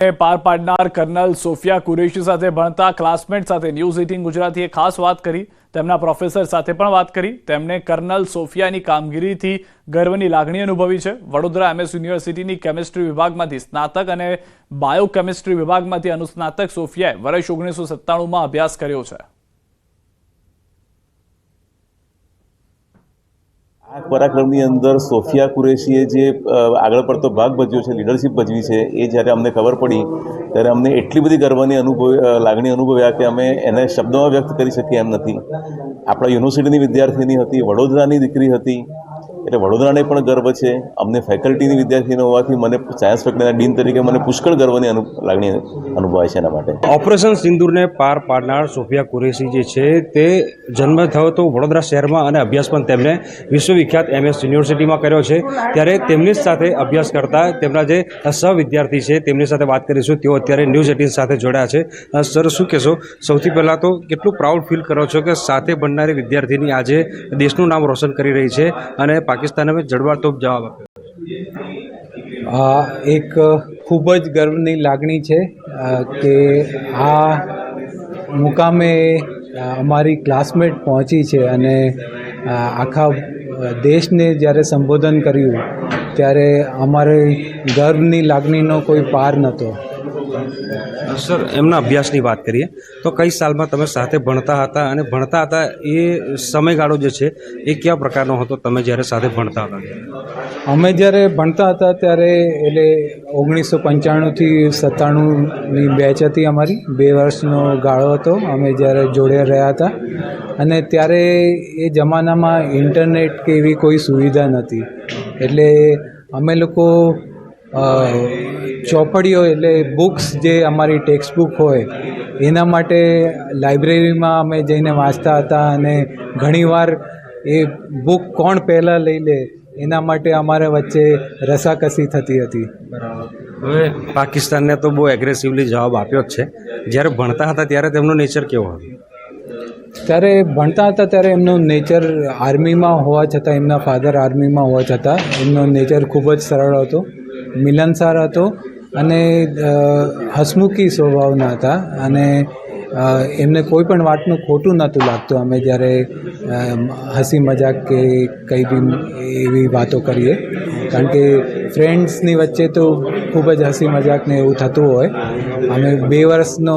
પાર પાડનાર kernel Sofia Qureshi સાથે ભણતા ક્લાસમેટ સાથે ન્યૂઝ 18 ગુજરાતીએ ખાસ વાત કરી। તેમના પ્રોફેસર સાથે પણ વાત કરી। તેમણે કર્નલ સોફિયાની કામગીરીથી ગર્વની લાગણી અનુભવી છે। વડોદરા MS યુનિવર્સિટીની કેમિસ્ટ્રી વિભાગમાંથી સ્નાતક અને બાયોકેમિસ્ટ્રી વિભાગમાંથી અનુસ્નાતક સોફિયાએ વર્ષ 1997માં અભ્યાસ કર્યો છે। આ પરાક્રમની અંદર સોફિયા કુરેશીએ જે આગળ પડતો ભાગ ભજવ્યો છે, લીડરશિપ ભજવી છે, એ જ્યારે અમને ખબર પડી ત્યારે અમને એટલી બધી ગર્વની લાગણી અનુભવ્યા કે અમે એને શબ્દોમાં વ્યક્ત કરી શકીએ એમ નથી। આપણા યુનિવર્સિટીની વિદ્યાર્થીની હતી, વડોદરાની દીકરી હતી, એટલે વડોદરાને પણ ગર્વ છે। અમને ફેકલ્ટીની વિદ્યાર્થીની હોવાથી મને સાયન્સ ફેકલ્ટીના ડીન તરીકે મને પુષ્કળ ગર્વની લાગણી અનુભવાય છે એના માટે। ઓપરેશન સિંદૂરને પાર પાડનાર સોફિયા કુરેશી જે છે તે જન્મ થયો તો વડોદરા શહેરમાં અને અભ્યાસ પણ તેમણે વિશ્વવિખ્યાત MS યુનિવર્સિટીમાં કર્યો છે। ત્યારે તેમની સાથે અભ્યાસ કરતા તેમના જે સહવિદ્યાર્થી છે તેમની સાથે વાત કરીશું। તેઓ અત્યારે ન્યૂઝ 18 સાથે જોડાયા છે। સર, શું કહેશો? સૌથી પહેલાં તો કેટલું પ્રાઉડ ફીલ કરો છો કે સાથે ભણનારી વિદ્યાર્થીની આજે દેશનું નામ રોશન કરી રહી છે અને પાકિસ્તાને જડબાતોડ જવાબ આપ્યો? એક ખૂબ જ ગર્વની લાગણી છે કે આ મુકામે અમારી ક્લાસમેટ પહોંચી છે અને આખા દેશને જ્યારે સંબોધન કર્યું ત્યારે અમારે ગર્વની લાગણીનો કોઈ પાર નહોતો। સર, એમના અભ્યાસની વાત કરીએ તો કઈ સાલમાં તમે સાથે ભણતા હતા અને ભણતા હતા એ સમયગાળો જે છે એ કયા પ્રકારનો હતો તમે જ્યારે સાથે ભણતા હતા? અમે જ્યારે ભણતા હતા ત્યારે એટલે 1995થી 97ની બેચ હતી અમારી, 2 વર્ષનો ગાળો હતો અમે જ્યારે જોડે રહ્યા હતા। અને ત્યારે એ જમાનામાં ઇન્ટરનેટ કે એવી કોઈ સુવિધા નહોતી, એટલે અમે લોકો ચોપડીઓ એટલે બુક્સ જે અમારી ટેક્સ્ટ બુક હોય એના માટે લાઇબ્રેરીમાં અમે જઈને વાંચતા હતા અને ઘણીવાર એ બુક કોણ પહેલાં લઈ લે એના માટે અમારા વચ્ચે રસાકસી થતી હતી। હવે પાકિસ્તાનને તો બહુ એગ્રેસિવલી જવાબ આપ્યો જ છે। જ્યારે ભણતા હતા ત્યારે તેમનો નેચર કેવો હતો? ત્યારે ભણતા હતા ત્યારે એમનું નેચર આર્મીમાં હોવા છતાં, એમના ફાધર આર્મીમાં હોવા છતાં એમનો નેચર ખૂબ જ સરળ હતો, મિલનસાર હતો અને હસમુખી સ્વભાવના હતા અને એમને કોઈ પણ વાતનું ખોટું નહોતું લાગતું અમે જ્યારે હસી મજાક કે કંઈ બી એવી વાતો કરીએ, કારણ કે ફ્રેન્ડ્સની વચ્ચે તો ખૂબ જ હસી મજાક ને એવું થતું હોય। અમે 2 વર્ષનો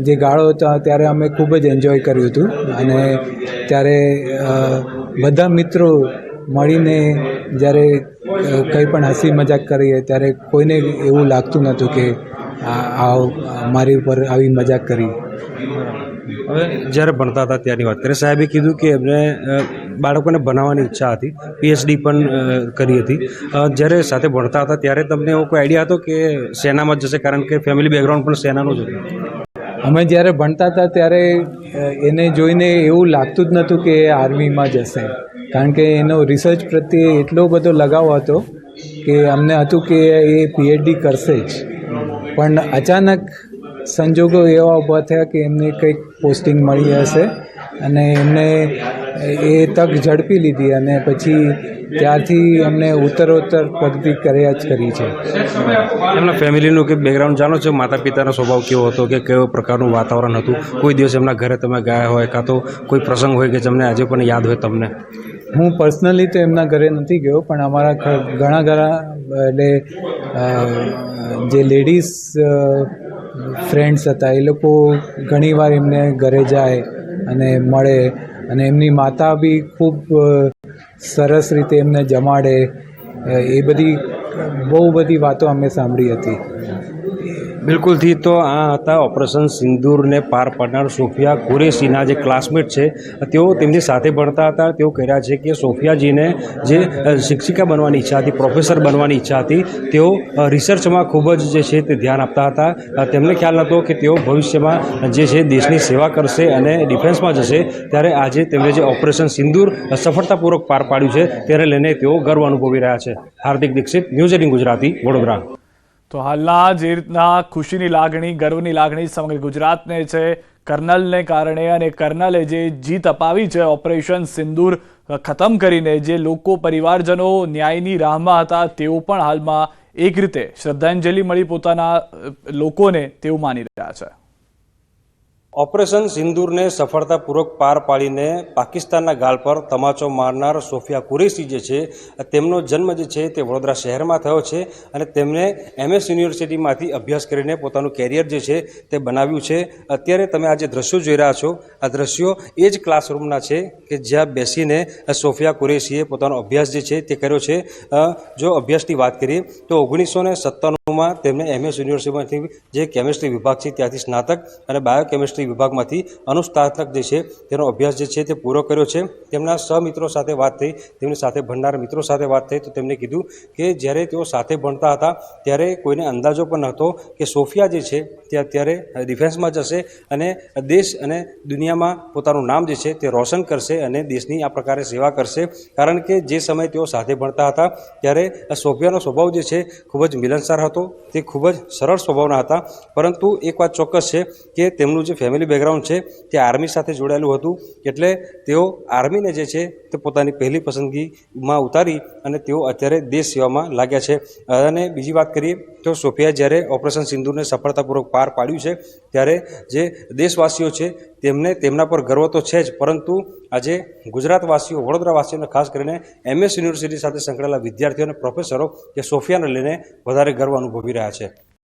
જે ગાળો હતો ત્યારે અમે ખૂબ જ એન્જોય કર્યું હતું અને ત્યારે બધા મિત્રો મળીને જ્યારે કંઈ પણ હસી મજાક કરીએ ત્યારે કોઈને એવું લાગતું નહોતું કે મારી ઉપર આવી મજાક કરી। હવે જ્યારે ભણતા હતા ત્યારની વાત કરીએ, સાહેબે કીધું કે એમને બાળકોને બનાવવાની ઈચ્છા હતી, PhD પણ કરી હતી। જ્યારે સાથે ભણતા હતા ત્યારે તમને એવો કોઈ આઈડિયા હતો કે સેનામાં જશે, કારણ કે ફેમિલી બેકગ્રાઉન્ડ પણ સેનાનું જ હતું? અમે જ્યારે ભણતા હતા ત્યારે એને જોઈને એવું લાગતું જ નહોતું કે એ આર્મીમાં જશે, કારણ કે એનો રિસર્ચ પ્રત્યે એટલો બધો લગાવ હતો કે અમને હતું કે એ PhD કરશે જ, પણ અચાનક સંજોગો એવા ઊભા થયા કે એમને કંઈક પોસ્ટિંગ મળી હશે અને એમને એ તક ઝડપી લીધી અને પછી ત્યારથી અમને ઉત્તરોત્તર પ્રગતિ કર્યા જ કરી છે। એમના ફેમિલીનું કે બેકગ્રાઉન્ડ જાણો છો? માતા પિતાનો સ્વભાવ કેવો હતો કે કેવો પ્રકારનું વાતાવરણ હતું? કોઈ દિવસ એમના ઘરે તમે ગયા હોય કાં તો કોઈ પ્રસંગ હોય કે તમને આજે પણ યાદ હોય તમને? હું પર્સનલી તો એમના ઘરે નથી ગયો, પણ અમારા ઘણા એટલે જે લેડીઝ ફ્રેન્ડ્સ હતા એ લોકો ઘણીવાર એમને ઘરે જાય અને મળે અને એમની માતા બી ખૂબ સરસ રીતે એમને જમાડે, એ બધી બહુ બધી વાતો અમે સાંભળી હતી। બિલકુલથી તો આ હતા ઓપરેશન સિંદૂરને પાર પાડનાર સોફિયા કુરેશીના જે ક્લાસમેટ છે, તેઓ તેમની સાથે ભણતા હતા। તેઓ કહી રહ્યા છે કે સોફિયાજીને જે શિક્ષિકા બનવાની ઈચ્છા હતી, પ્રોફેસર બનવાની ઈચ્છા હતી, તેઓ રિસર્ચમાં ખૂબ જ જે છે તે ધ્યાન આપતા હતા। તેમને ખ્યાલ હતો કે તેઓ ભવિષ્યમાં જે છે દેશની સેવા કરશે અને ડિફેન્સમાં જશે, ત્યારે આજે તેમણે જે ઓપરેશન સિંદૂર સફળતાપૂર્વક પાર પાડ્યું છે તેને લઈને તેઓ ગર્વ અનુભવી રહ્યા છે। હાર્દિક દીક્ષિત, ન્યૂઝ 18 ગુજરાતી, વડોદરા। તો હાલના જે રીતના ખુશીની લાગણી, ગર્વની લાગણી સમગ્ર ગુજરાતને છે કર્નલને કારણે, અને કર્નલે જે જીત અપાવી છે ઓપરેશન સિંદૂર ખતમ કરીને, જે લોકો પરિવારજનો ન્યાયની રાહમાં હતા તેઓ પણ હાલમાં એક રીતે શ્રદ્ધાંજલિ મળી પોતાના લોકોને તેવું માની રહ્યા છે. ઓપરેશન સિંદૂરને સફળતાપૂર્વક પાર પાડીને પાકિસ્તાનના ગાલ પર તમાચો મારનાર સોફિયા કુરેશી જે છે તેમનો જન્મ જે છે તે વડોદરા શહેરમાં થયો છે અને તેમને MS યુનિવર્સિટીમાંથી અભ્યાસ કરીને પોતાનું કેરિયર જે છે તે બનાવ્યું છે. અત્યારે તમે આ જે દ્રશ્યો જોઈ રહ્યા છો આ દ્રશ્યો એ જ ક્લાસરૂમના છે કે જ્યાં બેસીને સોફિયા કુરેશીએ પોતાનો અભ્યાસ જે છે તે કર્યો છે. જો અભ્યાસની વાત કરીએ તો 1997માં તેમને MS યુનિવર્સિટીમાંથી જે કેમિસ્ટ્રી વિભાગ છે ત્યાંથી સ્નાતક અને બાયોકેમિસ્ટ્રી વિભાગમાંથી અનુસ્નાતક જે છે તેનો અભ્યાસ જે છે તે પૂરો કર્યો છે. તેમના સહમિત્રો સાથે વાત થઈ, તેમની સાથે ભણનાર મિત્રો સાથે વાત થઈ તો તેમણે કીધું કે જ્યારે તેઓ સાથે ભણતા હતા ત્યારે કોઈને અંદાજો પણ નહોતો કે સોફિયા જે છે તે અત્યારે ડિફેન્સમાં જશે અને દેશ અને દુનિયામાં પોતાનું નામ જે છે તે રોશન કરશે અને દેશની આ પ્રકારે સેવા કરશે. કારણ કે જે સમયે તેઓ સાથે ભણતા હતા ત્યારે સોફિયાનો સ્વભાવ જે છે ખૂબ જ મિલનસાર હતો, તે ખૂબ જ સરળ સ્વભાવના હતા. પરંતુ એક વાત ચોક્કસ છે કે તેમનું જે ફેમિલી બેકગ્રાઉન્ડ છે તે આર્મી સાથે જોડાયેલું હતું એટલે તેઓ આર્મીને જે છે તે પોતાની પહેલી પસંદગીમાં ઉતારી અને તેઓ અત્યારે દેશ સેવામાં લાગ્યા છે. અને બીજી વાત કરીએ તો સોફિયા જ્યારે ઓપરેશન સિંદૂરને સફળતાપૂર્વક પાર પાડ્યું છે ત્યારે જે દેશવાસીઓ છે તેમને તેમના પર ગર્વ તો છે જ, પરંતુ આજે ગુજરાતવાસીઓ, વડોદરાવાસીઓને ખાસ કરીને MS યુનિવર્સિટી સાથે સંકળાયેલા વિદ્યાર્થીઓ અને પ્રોફેસરો કે સોફિયાને લઈને વધારે ગર્વ અનુભવી રહ્યા છે.